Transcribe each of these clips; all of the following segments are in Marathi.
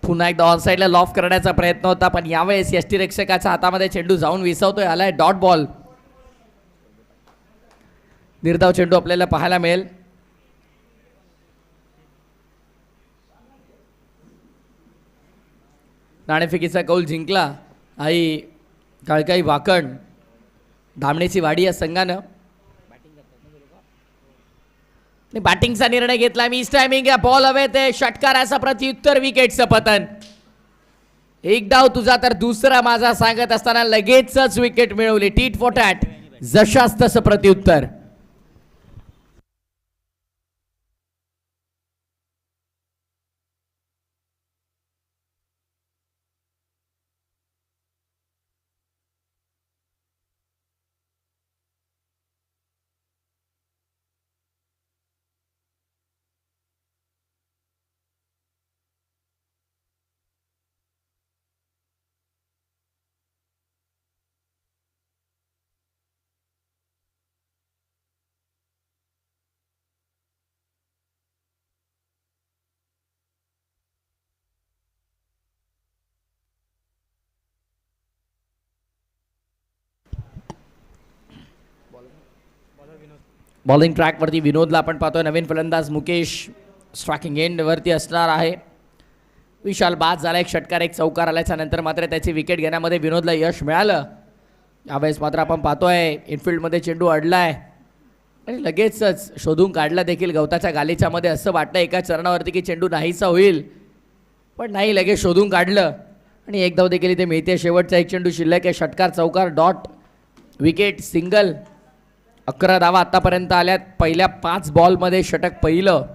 पुन्हा एकदा ऑन साईडला लॉफ करण्याचा प्रयत्न होता, पण यावेळेस यष्टीरक्षकाच्या हातामध्ये चेंडू जाऊन विसवतोय. आलाय डॉट बॉल. निर्धाव चेंडू आपल्याला पाहायला मिळेल. नाणेफेकीचा कौल जिंकला आई काळकाई वाकण धामणेची वाडी या संघानं. बॅटिंगचा निर्णय घेतला. मिस टायमिंग या बॉल हवे ते षटकाराचा प्रत्युत्तर विकेटचं पतन. एक डाव तुझा तर दुसरा माझा सांगत असताना लगेचच विकेट मिळवली. टीट फॉर टॅट जशास तसं प्रत्युत्तर. बॉलिंग ट्रॅकवरती विनोदला आपण पाहतोय. नवीन फलंदाज मुकेश स्ट्रायकिंग एंड वरती असणार आहे. विशाल बाद झाला. एक षटकार एक चौकार आल्याच्या नंतर मात्र त्याची विकेट घेण्यामध्ये विनोदला यश मिळालं. यावेळेस मात्र आपण पाहतोय इनफिल्डमध्ये चेंडू अडलाय आणि लगेचच शोधून काढला देखील गवताच्या गालीच्यामध्ये. असं वाटलं एका चरणावरती की चेंडू नाहीसा होईल, पण नाही, लगेच शोधून काढलं आणि एक धाव देखील इथे मिळते. शेवटचा एक चेंडू शिल्लक आहे. षटकार चौकार डॉट विकेट सिंगल. 11 धावा आतापर्यंत आल्यात. पहिल्या 5 बॉलमध्ये षटक पहिलं.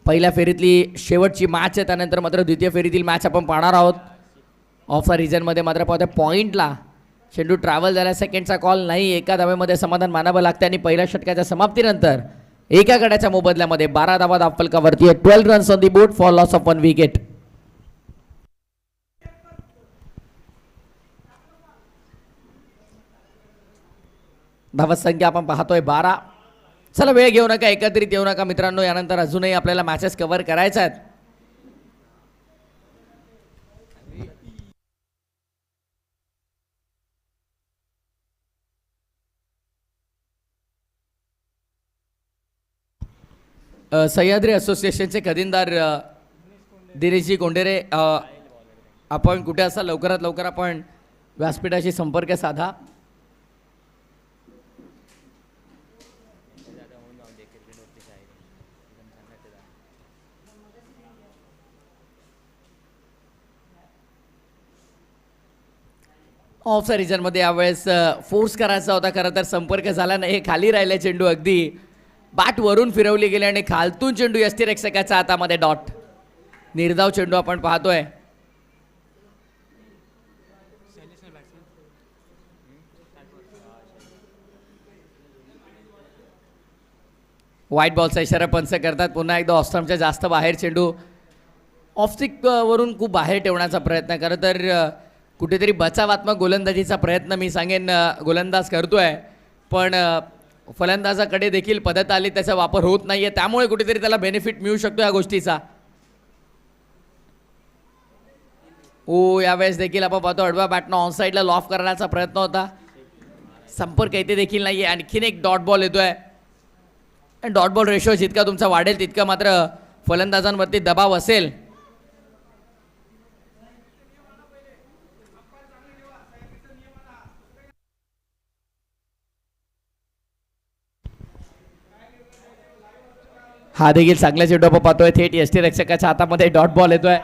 पहिल्या फेरीतली शेवटची मॅच आहे. त्यानंतर मात्र द्वितीय फेरीतील मॅच आपण पाहणार आहोत. ऑफ द रिजनमध्ये मात्र पाहतोय पॉईंटला चेंडू ट्रॅव्हल झाला. सेकंडचा कॉल नाही. एका धावेमध्ये समाधान मानावं लागतं आणि पहिल्या षटकाच्या समाप्तीनंतर एका गड्याच्या मोबदल्यामध्ये 12 धावा धावफलकावरती आहे. 12 runs on the board for loss of 1 wicket. धावत संख्या आपण पाहतोय 12. चला वेळ घेऊ नका, एकत्रित येऊ नका मित्रांनो. यानंतर अजूनही आपल्याला मॅचेस कव्हर करायच्या आहेत. सह्याद्री असोसिएशनचे खजिनदार दिनेशजी कोंडेरे, आपण कुठे असाल लवकरात लवकर आपण व्यासपीठाशी संपर्क साधा. ऑफ द रिजनमध्ये यावेळेस फोर्स करायचा होता, खरं तर संपर्क झाला नाही. खाली राहिले चेंडू, अगदी बॅट वरून फिरवली गेली आणि खालतून चेंडू यष्टीरक्षकाच्या हातामध्ये डॉट. निर्धाव चेंडू आपण पाहतोय. व्हाईट बॉलचा इशारा पंच करतात. पुन्हा एकदा ऑस्ट्रमच्या जास्त बाहेर चेंडू ऑफ स्टिक वरून खूप बाहेर ठेवण्याचा प्रयत्न. खरं तर कुठेतरी बचावात्मक गोलंदाजीचा प्रयत्न मी सांगेन गोलंदाज करतोय, पण फलंदाजाकडे देखील पद्धत आली, त्याचा वापर होत नाहीये, त्यामुळे कुठेतरी त्याला बेनिफिट मिळू शकतो या गोष्टीचा. यावेळेस देखील आपण पाहतो अडवा बॅटनं ऑन साईडला लॉफ करण्याचा प्रयत्न होता. संपर्क इथे देखील नाहीये. आणखीन एक डॉट बॉल येतोय. डॉट बॉल रेशो जितका तुमचा वाढेल तितका मात्र फलंदाजांवरती दबाव असेल. हा देखील चांगला चेंडू आपण पाहतोय. थेट यष्टीरक्षकाच्या हातामध्ये डॉट बॉल येतोय.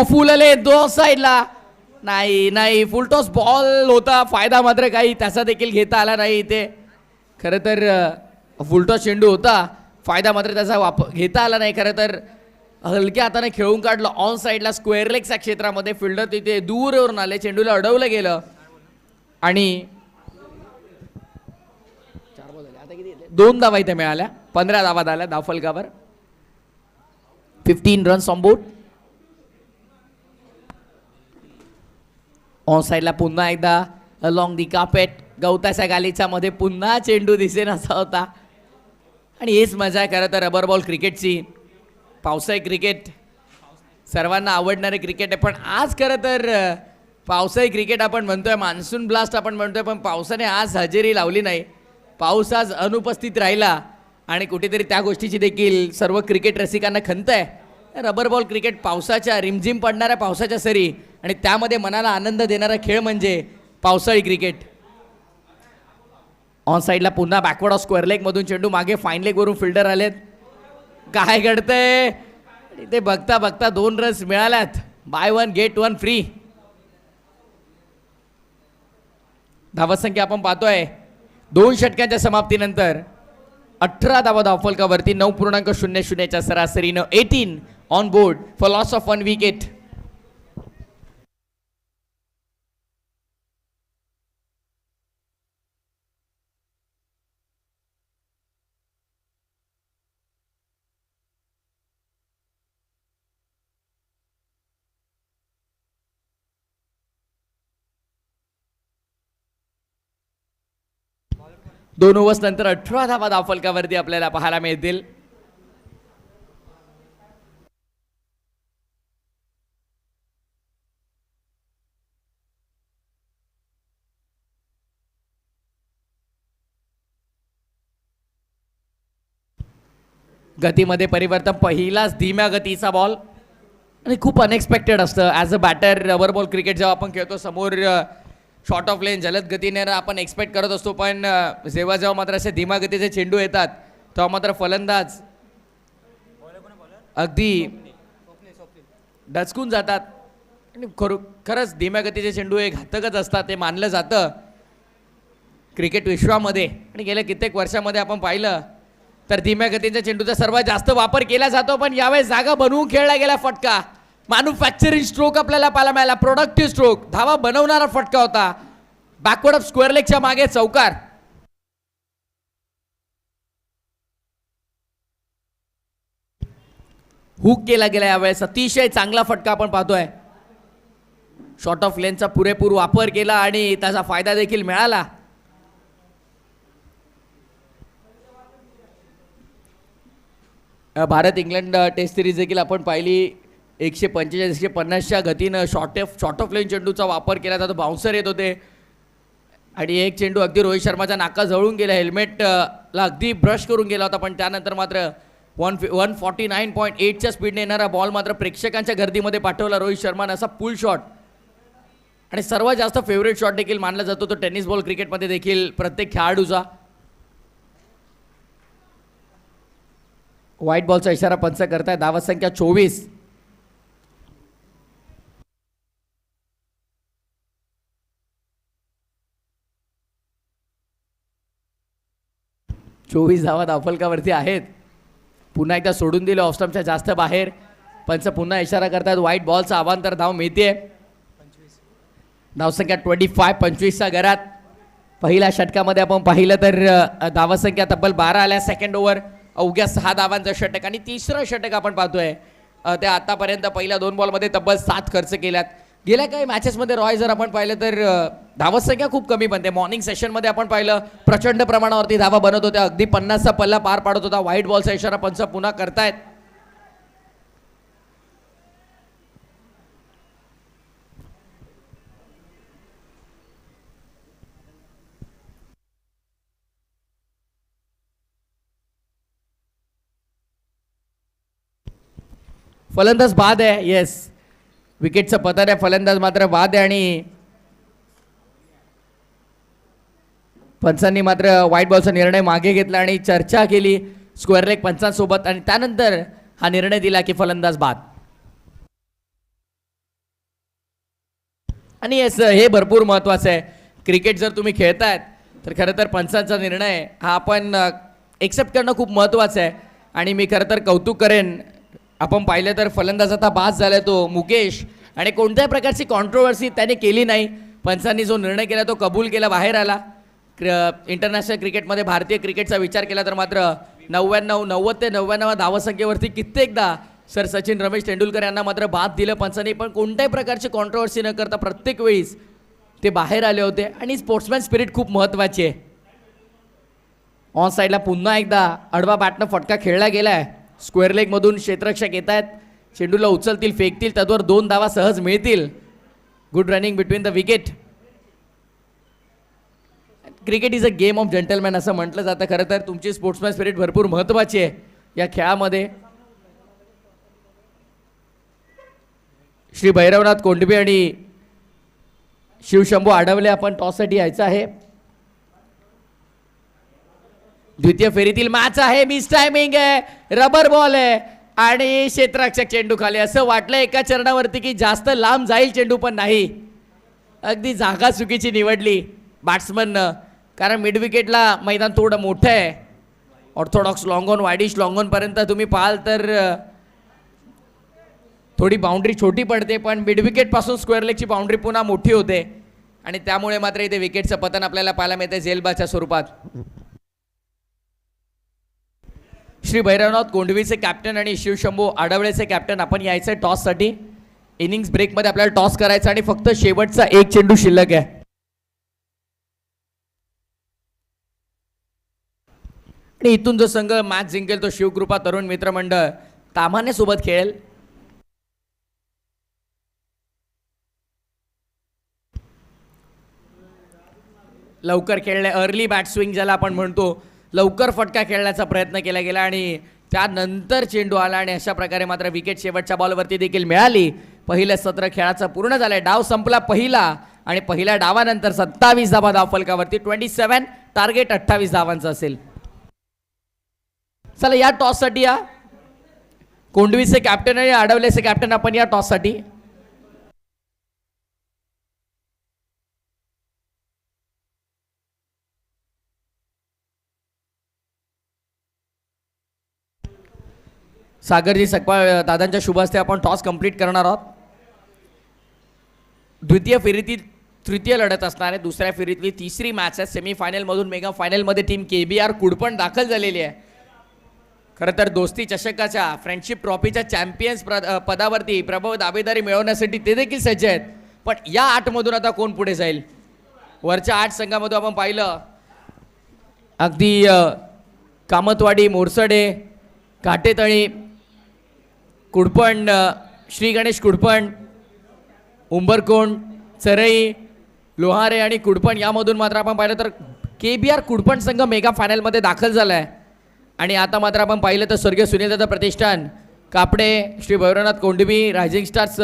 फुल आले दो साईडला. नाही फुलटॉस बॉल होता. फायदा मात्र काही त्याचा देखील घेता आला नाही इथे. खरं तर फुलटॉस चेंडू होता, फायदा मात्र त्याचा घेता आला नाही. खरं तर हलक्या हाताने खेळून काढलं ऑन साईडला स्क्वेअर लेगच्या क्षेत्रामध्ये. फिल्डर तिथे दूरवरून आले, चेंडूला अडवलं गेलं आणि 4 बॉल झाले. आता किती 2 धावा इथे मिळाल्या. 15 धावा झाल्या धावफलकावर. 15 रन्स ऑन बोर्ड. ऑन साईडला पुन्हा एकदा अलॉंग दी कार्पेट गवताच्या गालीच्या मध्ये पुन्हा चेंडू दिसेनासा होता. आणि हेच मजा आहे खरं तर रबर बॉल क्रिकेटची. पावसाळी क्रिकेट सर्वांना आवडणारे क्रिकेट आहे, पण आज खरं तर पावसाळी क्रिकेट आपण म्हणतोय, मान्सून ब्लास्ट आपण म्हणतोय, पण पावसाने आज हजेरी लावली नाही. पाऊस आज अनुपस्थित राहिला आणि कुठेतरी त्या गोष्टीची देखील सर्व क्रिकेट रसिकांना खंत आहे. रबर बॉल क्रिकेट पावसाच्या रिमझिम पडणाऱ्या पावसाच्या सरी आणि त्यामध्ये मनाला आनंद देणारा खेळ म्हणजे पावसाळी क्रिकेट. ऑन साईडला पुन्हा बॅकवर्ड ऑफ स्क्वेअर लेग मधून चेंडू मागे फाईन लेग वरून फिल्डर आलेत. काय घडतंय ते बघता बघता 2 रन्स मिळाल्यात. Buy 1 get 1 free. धावसंख्या आपण पाहतोय 2 षटकांच्या समाप्तीनंतर 18 धावा धावफलकावरती. 9.00च्या सरासरीनं 18 on board for loss of 1 wicket. दोन ओव्हर्स नंतर 18 धावा धावफलकावरती आपल्याला पाहायला मिळतील. गतीमध्ये परिवर्तन. पहिलाच धीम्या गतीचा बॉल आणि खूप अनएक्सपेक्टेड असतं as a batter. Rubber ball cricket जेव्हा आपण खेळतो समोर शॉर्ट ऑफ लेन जलद गतीने आपण एक्सपेक्ट करत असतो, पण जेव्हा जेव्हा मात्र असे धीमा गतीचे चेंडू येतात तेव्हा मात्र फलंदाज अगदी डचकून जातात. आणि खरंच धीम्या गतीचे चेंडू हे घातकच असतात, ते मानलं जातं क्रिकेट विश्वामध्ये. आणि गेल्या कित्येक वर्षामध्ये आपण पाहिलं तर धीम्या गतीच्या चेंडूचा सर्वात जास्त वापर केला जातो, पण यावेळेस जागा बनवून खेळला गेला फटका. मॅन्युफॅक्चरिंग स्ट्रोक आपल्याला पाहायला मिळाला. प्रोडक्टिव्ह स्ट्रोक, धावा बनवणारा फटका होता. बॅकवर्ड ऑफ स्क्वेअर लेगच्या मागे चौकार. हुक केला गेला यावेळेस. अतिशय चांगला फटका आपण पाहतोय. शॉर्ट ऑफ लेनचा पुरेपूर वापर केला आणि त्याचा फायदा देखील मिळाला. भारत इंग्लंड टेस्ट सिरीज देखील आपण पाहिली. 145-150च्या गतीनं शॉर्ट ऑफ लेन चेंडूचा वापर केला जातो. बाउन्सर येत होते आणि एक चेंडू अगदी रोहित शर्माच्या नाका जळून गेला. हेल्मेटला अगदी ब्रश करून गेला होता, पण त्यानंतर मात्र 149.8च्या स्पीडने येणारा बॉल मात्र प्रेक्षकांच्या गर्दीमध्ये पाठवला रोहित शर्माने. असा पुल शॉट आणि सर्वात जास्त फेवरेट शॉट देखील मानला जातो तो टेनिस बॉल क्रिकेटमध्ये देखील प्रत्येक खेळाडूचा. व्हाईट बॉलचा इशारा पंच करताय. धावसंख्या 24. धावा धावफलकावरती आहेत. पुन्हा एकदा सोडून दिले ऑफस्टम्पच्या जास्त बाहेर. पंच पुन्हा इशारा करतात. व्हाईट बॉलचा अवांतर धाव मिळते. धावसंख्या 25. 25च्या घरात. पहिल्या षटकामध्ये आपण पाहिलं तर धावसंख्या तब्बल 12 आल्या. सेकंड ओव्हर अवघ्या 6 धावांचं षटक आणि तिसरं षटक आपण पाहतोय ते आतापर्यंत पहिल्या 2 बॉलमध्ये तब्बल 7 खर्च केल्यात. गेल्या काही मॅचेसमध्ये रॉय जर आपण पाहिलं तर धावसंख्या खूप कमी बनते. मॉर्निंग सेशनमध्ये आपण पाहिलं प्रचंड प्रमाणावरती धावा बनत होत्या. अगदी 50चा पल्ला पार पाडत होता. व्हाईट बॉलचा इशारा पंच पुन्हा करतायत. फलंदाज बाद आहे. येस, विकेटचं पतन आहे. फलंदाज मात्र बाद आहे आणि पंचांनी मात्र व्हाईट बॉलचा निर्णय मागे घेतला आणि चर्चा केली स्क्वेअर लेग पंचांसोबत आणि त्यानंतर हा निर्णय दिला की फलंदाज बाद. आणि येस, हे भरपूर महत्त्वाचं आहे. क्रिकेट जर तुम्ही खेळतायत तर खरं तर पंचांचा निर्णय हा आपण एक्सेप्ट करणं खूप महत्त्वाचं आहे. आणि मी खरं तर कौतुक करेन. आपण पाहिलं तर फलंदाज आता बाद झाला तो मुकेश आणि कोणत्याही प्रकारची कॉन्ट्रोवर्सी त्याने केली नाही. पंचांनी जो निर्णय केला तो कबूल केला, बाहेर आला. इंटरनॅशनल क्रिकेटमध्ये भारतीय क्रिकेटचा विचार केला तर मात्र 90 ते 99 धावसंख्येवरती कित्येकदा सर सचिन रमेश तेंडुलकर यांना मात्र बाद दिलं पंचांनी, पण कोणत्याही प्रकारची कॉन्ट्रोवर्सी न करता प्रत्येक वेळीस ते बाहेर आले होते. आणि स्पोर्ट्समॅन स्पिरिट खूप महत्त्वाची आहे. ऑन साईडला पुन्हा एकदा आडवा बॅटनं फटका खेळला गेलाय. स्क्वेअर लेगमधून क्षेत्ररक्षक येत आहेत, चेंडूला उचलतील, फेकतील, त्यावर 2 धावा सहज मिळतील. Good running between the wicket. Cricket is a game of gentleman असं म्हटलं जातं. खरं तर तुमची स्पोर्ट्समॅन स्पिरिट भरपूर महत्त्वाची आहे या खेळामध्ये. श्री भैरवनाथ कोंडबे आणि शिवशंभू आढवले आपण टॉससाठी यायचं आहे. द्वितीय फेरीतील मॅच आहे. मिस टायमिंग आहे, रबर बॉल आहे आणि क्षेत्ररक्षक चेंडू खाली. असं वाटलं एका चरणावरती की जास्त लांब जाईल चेंडू, पण नाही, अगदी जागा चुकीची निवडली बॅट्समननं. कारण मिड विकेटला मैदान थोडं मोठं आहे. Orthodox long on, wide-ish long on पर्यंत तुम्ही पाहाल तर थोडी बाउंड्री छोटी पडते, पण मिड विकेट पासून स्क्वेअर लेगची बाउंड्री पुन्हा मोठी होते आणि त्यामुळे मात्र इथे विकेटचं पतन आपल्याला पाहायला मिळते झेलबाच्या स्वरूपात. श्री भैरवनाथ कोंडवीचे कॅप्टन आणि शिवशंभू आढवळेचे कॅप्टन आपण यायचं टॉससाठी. इनिंग्स ब्रेकमध्ये आपल्याला टॉस करायचा आणि फक्त शेवटचा एक चेंडू शिल्लक आहे. आणि इथून जो संघ मॅच जिंकेल तो शिवकृपा तरुण मित्रमंडळ ताम्हाने सोबत खेळेल. लवकर खेळले, अर्ली बॅट स्विंग ज्याला आपण म्हणतो, लवकर फटका खेळण्याचा प्रयत्न केला गेला आणि त्यानंतर चेंडू आला आणि अशा प्रकारे मात्र विकेट शेवटच्या बॉलवरती देखील मिळाली. पहिलं सत्र खेळाचं पूर्ण झालंय. डाव संपला पहिला आणि पहिल्या डावानंतर 27 धावा धावफलकावरती. 27 टार्गेट 28 धावांचं असेल. चला या टॉससाठी या कोंडवीचे कॅप्टन आणि आढवलेचे कॅप्टन आपण या टॉससाठी. सागरजी सकपाळ दादांच्या शुभ हस्ते आपण टॉस कंप्लीट करणार आहोत. द्वितीय फेरीतील तृतीय लढत असणार आहे. दुसऱ्या फेरीतली तिसरी मॅच आहे. सेमीफायनलमधून मेगा फायनलमध्ये टीम KBR कुडपण दाखल झालेली आहे. खरं तर दोस्ती चषकाच्या फ्रेंडशिप ट्रॉफीच्या चॅम्पियन्स पदावरती प्रभाव दावेदारी मिळवण्यासाठी ते देखील सज्ज आहेत. पण या 8मधून आता कोण पुढे जाईल? वरच्या 8 संघामधून आपण पाहिलं अगदी कामतवाडी, मोरसडे, काटेतळी, कुडपण, श्री गणेश कुडपण, उंबरकोंड, चरई, लोहारे आणि कुडपण यामधून मात्र आपण पाहिलं तर KBR कुडपण संघ मेगा फायनलमध्ये दाखल झाला आहे. आणि आता मात्र आपण पाहिलं तर स्वर्गीय सुनीलदादा प्रतिष्ठान कापडे, श्री भैरवनाथ कोंडवी, रायझिंग स्टार्स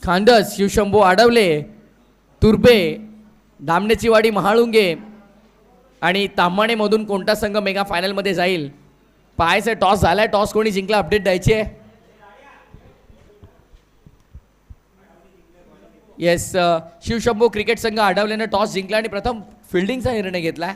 खांदस, शिवशंभू आढवले, तुर्बे, धामणेची वाडी, महाळुंगे आणि ताम्हाणेमधून कोणता संघ मेगा फायनलमध्ये जाईल पाहायचं. टॉस झालाय, टॉस कोणी जिंकला अपडेट द्यायची आहे. येस, शिवशंभू क्रिकेट संघ आढवल्यानं टॉस जिंकला आणि प्रथम फिल्डिंगचा निर्णय घेतला.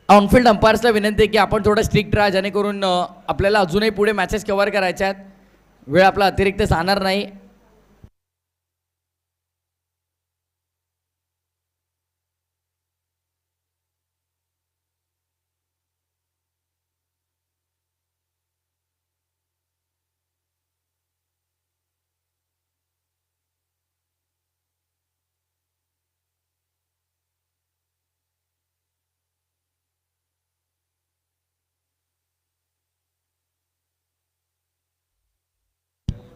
ऑनफिल्ड अंपायर्सला विनंती आहे की आपण थोडं स्ट्रिक्ट राहा, जेणेकरून आपल्याला अजूनही पुढे मॅचेस कव्हर करायच्या आहेत. वेळ आपला अतिरिक्त जाणार नाही.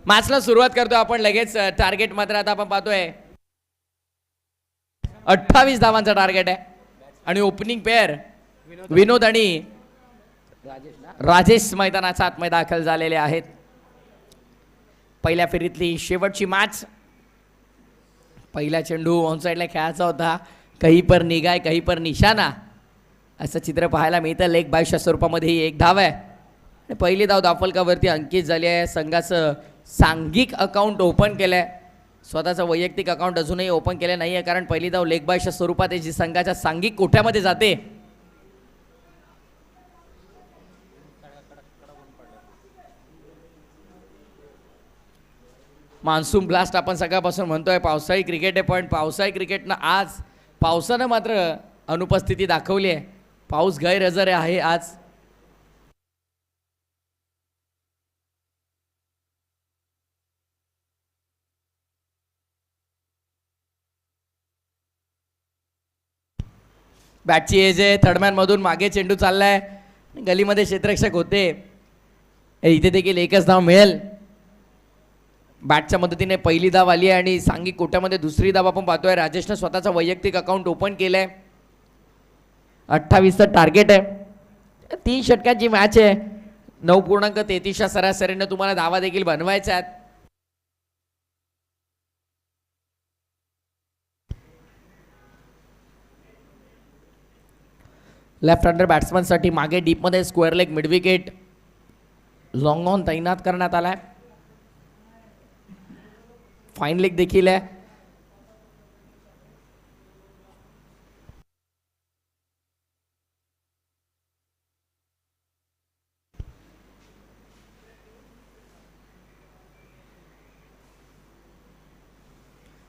मॅचला सुरुवात करतो आपण लगेच. टार्गेट मात्र आता आपण पाहतोय 28 धावांचा टार्गेट आहे आणि ओपनिंग पेअर विनोद आणि राजेश मैदानाच्या आतमध्ये दाखल झालेले आहेत. पहिल्या फेरीतली शेवटची मॅच. पहिला चेंडू ऑन साईडला खेळायचा होता. कहीं पर निगाय कहीं पर निशाणा असं चित्र पाहायला मिळतं. लेग बायच्या स्वरूपामध्ये ही एक धाव आहे आणि पहिली धाव दाफलकावरती अंकित झाली आहे. संघाचं सांघिक अकाउंट ओपन केलं आहे. स्वतःचं वैयक्तिक अकाउंट अजूनही ओपन केलं नाही आहे, कारण पहिली धाव लेग बायच्या स्वरूपात आहे जी संघाच्या सांघिक कोठ्यामध्ये जाते. मान्सून ब्लास्ट आपण सकाळपासून म्हणतोय. पावसाळी क्रिकेट आहे, पण पावसाळी क्रिकेटनं आज पावसानं मात्र अनुपस्थिती दाखवली आहे. पाऊस गैरहजर आहे आज. बॅटची एज आहे. थर्डमॅन मधून मागे चेंडू चाललाय. गलीमध्ये क्षेत्ररक्षक होते. इथे देखील एकच धाव मिळेल. बॅटच्या मदतीने पहिली धाव आली आहे आणि सांघिक कोट्यामध्ये दुसरी धाव आपण पाहतोय. राजेशनं स्वतःचं वैयक्तिक अकाउंट ओपन केलंय. 28चं टार्गेट आहे. 3 षटकांची मॅच आहे. 9.33 सरासरीने तुम्हाला धावा देखील बनवायच्या आहेत. लेफ्ट हँडर बॅट्समनसाठी मागे डीपमध्ये square leg mid wicket long on तैनात करण्यात आलाय. फाईन लेग देखील आहे.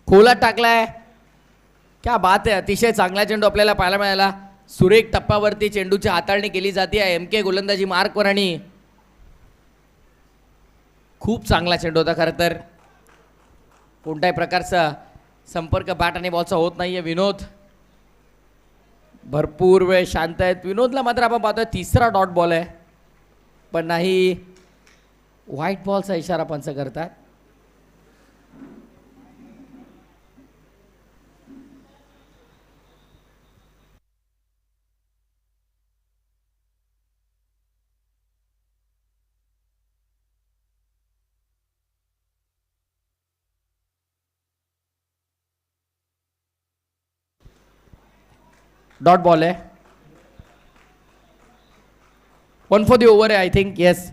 खोलात टाकलाय. क्या बात आहे. अतिशय चांगला चेंडू आपल्याला पाहायला मिळाला. सुरेख टप्प्यावरती चेंडूची हाताळणी केली जाते आहे. एम के गोलंदाजी मार्कवर आणि खूप चांगला चेंडू होता. खरं तर कोणत्याही प्रकारचा संपर्क बॅट आणि बॉलचा होत नाहीये. विनोद भरपूर वेळ शांत आहेत. विनोदला मात्र आपण पाहतोय 3रा डॉट बॉल आहे, पण नाही, व्हाईट बॉलचा इशारा पंच करतात. डॉट बॉल आहे. 1 फॉर दी ओव्हर आहे I think. Yes,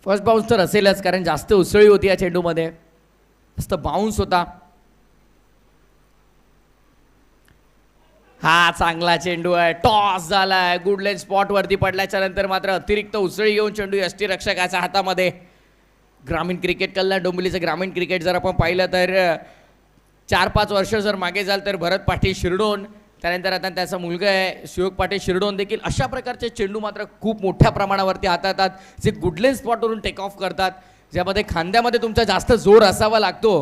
first bounce तर असेलच, कारण जास्त उसळी होती या चेंडूमध्ये. जास्त बाउन्स होता. हा चांगला चेंडू आहे. टॉस झालाय. गुड लेन स्पॉट वरती पडल्याच्या नंतर मात्र अतिरिक्त उसळी येऊन चेंडू यष्टीरक्षकाच्या हातामध्ये. ग्रामीण क्रिकेट कल्याण डोंबिवलीचं ग्रामीण क्रिकेट जर आपण पाहिलं तर 4-5 वर्ष जर मागे जाल तर भरत पाटील शिरडोन, त्यानंतर आता त्याचा मुलगा आहे शिवक पाटील शिरडोन देखील अशा प्रकारचे चेंडू मात्र खूप मोठ्या प्रमाणावरती हाताळतात, जे गुडलेन स्पॉटवरून टेक ऑफ करतात, ज्यामध्ये खांद्यामध्ये तुमचा जास्त जोर असावा लागतो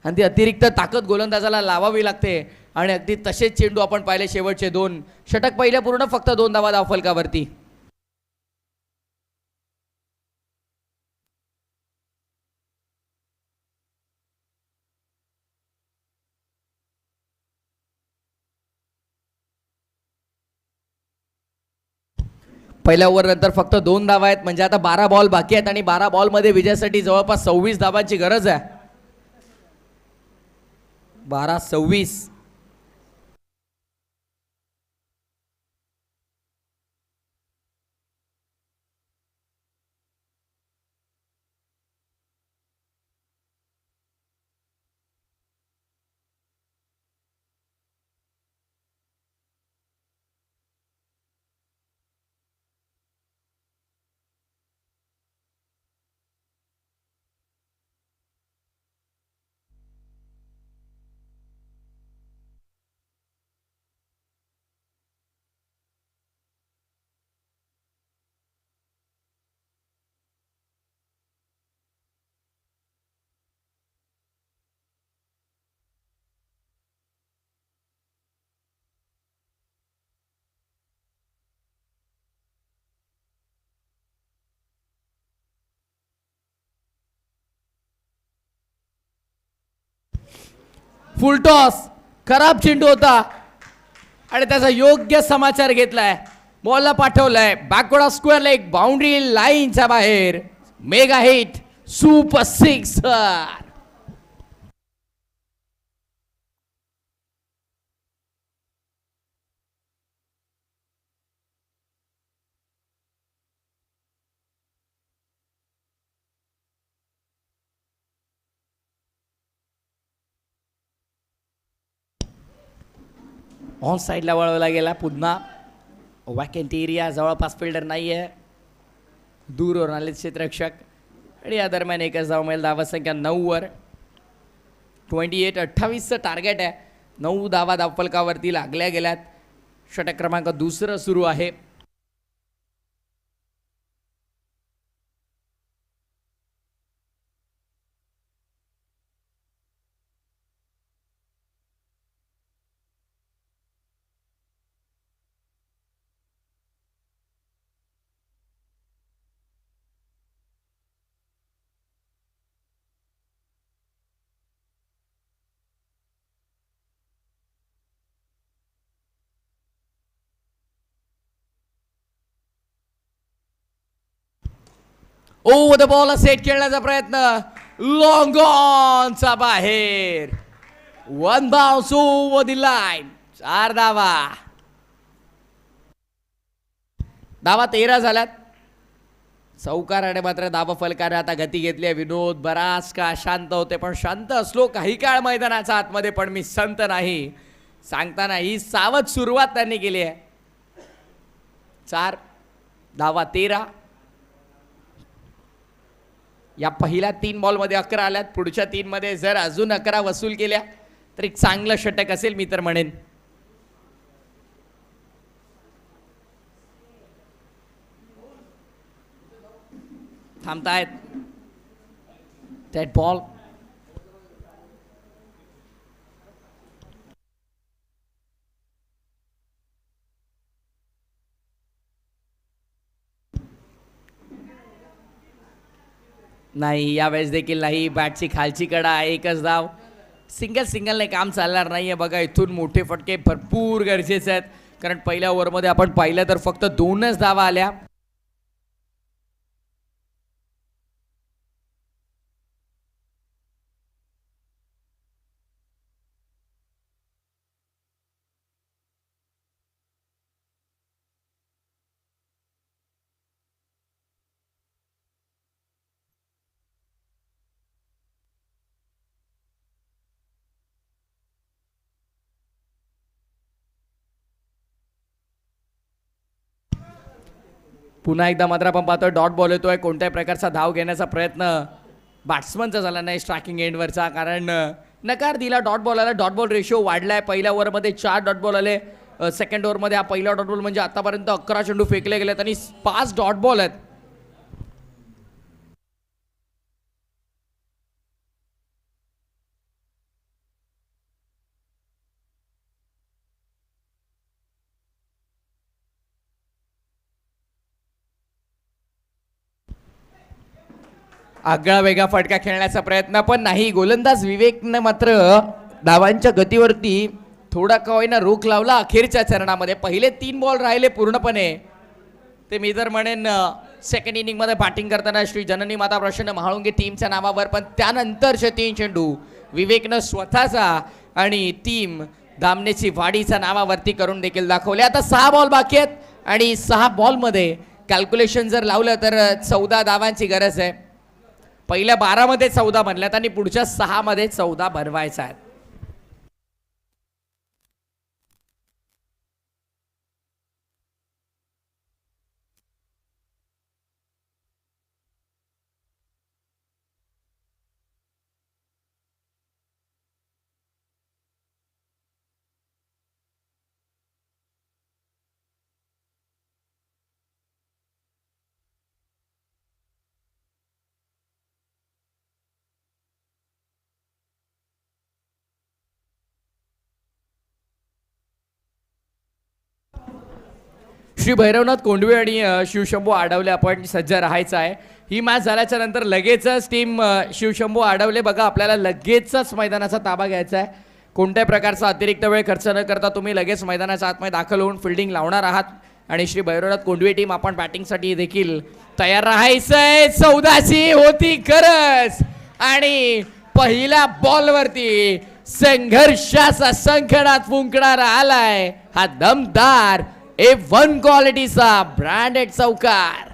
आणि ती अतिरिक्त ताकद गोलंदाजाला लावावी लागते. आणि अगदी तसेच चेंडू आपण पाहिले शेवटचे 2 षटक. पहिल्या पूर्ण फक्त 2 धावा धावफलकावरती. पहिल्या ओव्हरनंतर फक्त 2 धावा आहेत, म्हणजे आता 12 बॉल बाकी आहेत आणि 12 बॉलमध्ये विजयासाठी जवळपास 26 धावांची गरज आहे. 12-26. फुलटॉस, खराब चेंडू होता आणि त्याचा योग्य समाचार घेतलाय, बॉलला पाठवलाय बॅकवर्ड स्क्वेअर लेग, बाउंड्री लाईनच्या बाहेर. Mega hit, super sixer. On साईडला वळवला गेला पुन्हा. वॅकेंट एरिया, जवळपास फिल्डर नाही आहे, दूरवरून आले क्षेत्ररक्षक आणि या दरम्यान एकच धाव मिळेल. धावसंख्या 9 वर. 28-28चं टार्गेट आहे. 9 धावा धावफलकावरती लागल्या गेल्यात. षटक क्रमांक 2 सुरू आहे. ओव्हर द बॉल सेट खेळण्याचा प्रयत्न, लॉंग ऑनचा बाहेर. 1 बाउन्स ओव्हर द लाईन. 4 धावा. धावा 13 झाल्यात. चौकाराने मात्र धावा फलकाने आता गती घेतली आहे. विनोद बराच का शांत होते, पण शांत असलो काही काळ मैदानाच्या आतमध्ये, पण मी संत नाही सांगताना ही सावध सुरुवात त्यांनी केली आहे. 4 धावा 13. या पहिल्या 3 बॉलमध्ये 11 आल्यात. पुढच्या 3 मध्ये जर अजून 11 वसूल केल्या तर एक चांगलं षटक असेल मी तर म्हणेन. थांबतायत. Dead ball. नाही, यावेळेस देखील नाही. बॅटची खालची कडा, एकच धाव. सिंगलने काम चालणार नाहीये. बघा, इथून मोठे फटके भरपूर गरजेचे आहेत, कारण पहिल्या ओव्हरमध्ये आपण पाहिलं तर फक्त 2च धावा आल्या. पुन्हा एकदा मात्र आपण पाहतोय डॉट बॉल येतोय. कोणत्याही प्रकारचा धाव घेण्याचा प्रयत्न बॅट्समनचा झाला नाही स्ट्रायकिंग एंडवरचा, कारण नकार दिला डॉट बॉलला. डॉट बॉल रेशिओ वाढलाय. पहिल्या ओव्हरमध्ये 4 डॉट बॉल आले. सेकंड ओव्हरमध्ये हा पहिला डॉट बॉल, म्हणजे आतापर्यंत 11 चेंडू फेकले गेलेत आणि 5 डॉट बॉल आहेत. आगळा वेगळा फटका खेळण्याचा प्रयत्न पण नाही. गोलंदाज विवेकनं मात्र धावांच्या गतीवरती थोडा का होईना रोख लावला अखेरच्या चरणामध्ये. पहिले 3 बॉल राहिले पूर्णपणे. ते मी तर म्हणेन सेकंड इनिंगमध्ये बॅटिंग करताना श्री जननी माता प्रसन्न महाळुंगे टीमच्या नावावर, पण त्यानंतरचे 3 चेंडू विवेकनं स्वतःचा आणि टीम दामनेची वाडीच्या नावावरती करून देखील दाखवले. आता 6 बॉल बाकी आहेत आणि 6 बॉलमध्ये कॅल्क्युलेशन जर लावलं तर 14 धावांची गरज आहे. पहिल्या 12 मध्ये 14 बनल्यात आणि पुढच्या 6 मध्ये 14 बनवायचा आहेत. श्री भैरवनाथ कोंडवे आणि शिवशंभू आडवले आपण सज्ज राहायचं आहे. ही मॅच झाल्याच्या नंतर लगेचच टीम शिवशंभू आडवले बघा आपल्याला लगेचच मैदानाचा ताबा घ्यायचा आहे. कोणत्याही प्रकारचा अतिरिक्त वेळ खर्च न करता तुम्ही लगेच मैदानाच्या आतमध्ये दाखल होऊन फिल्डिंग लावणार आहात आणि श्री भैरवनाथ कोंडवे टीम आपण बॅटिंगसाठी देखील तयार राहायचंय. 14ची होती गरज आणि पहिल्या बॉलवरती संघर्षाचा संकटात फुंकणारा आलाय हा दमदार A1 क्वालिटीचा ब्रँडेड चौकार.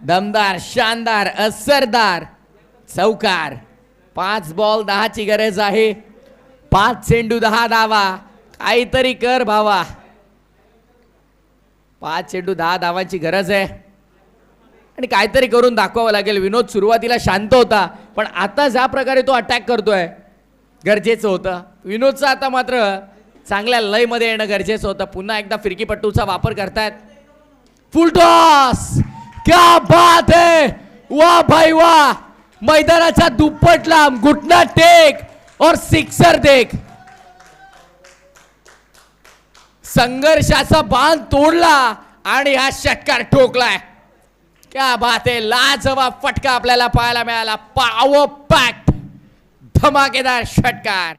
दमदार, शानदार, असरदार चौकार. 5 बॉल 10ची गरज आहे. 5 चेंडू 10 धावा. काहीतरी कर भावा. 5 चेंडू 10 धावांची गरज आहे आणि काहीतरी करून दाखवावं लागेल. विनोद सुरुवातीला शांत होता पण आता ज्या प्रकारे तो अटॅक करतोय गरजेचं होतं. विनोदचं आता मात्र चांगल्या लयमध्ये येणं गरजेचं होतं. पुन्हा एकदा फिरकीपट्टूचा वापर करतायत. फुल टॉस. क्या बात है. वाह भाई वाह. मैदानाच्या दुप्पट लांब घुटना टेक और सिक्सर देख. संघर्षाचा बांध तोडला आणि हा षटकार ठोकलाय. क्या बात है. लाजवाब फटका आपल्याला पाहायला मिळाला. पॉवर पॅक्ड धमाकेदार षटकार.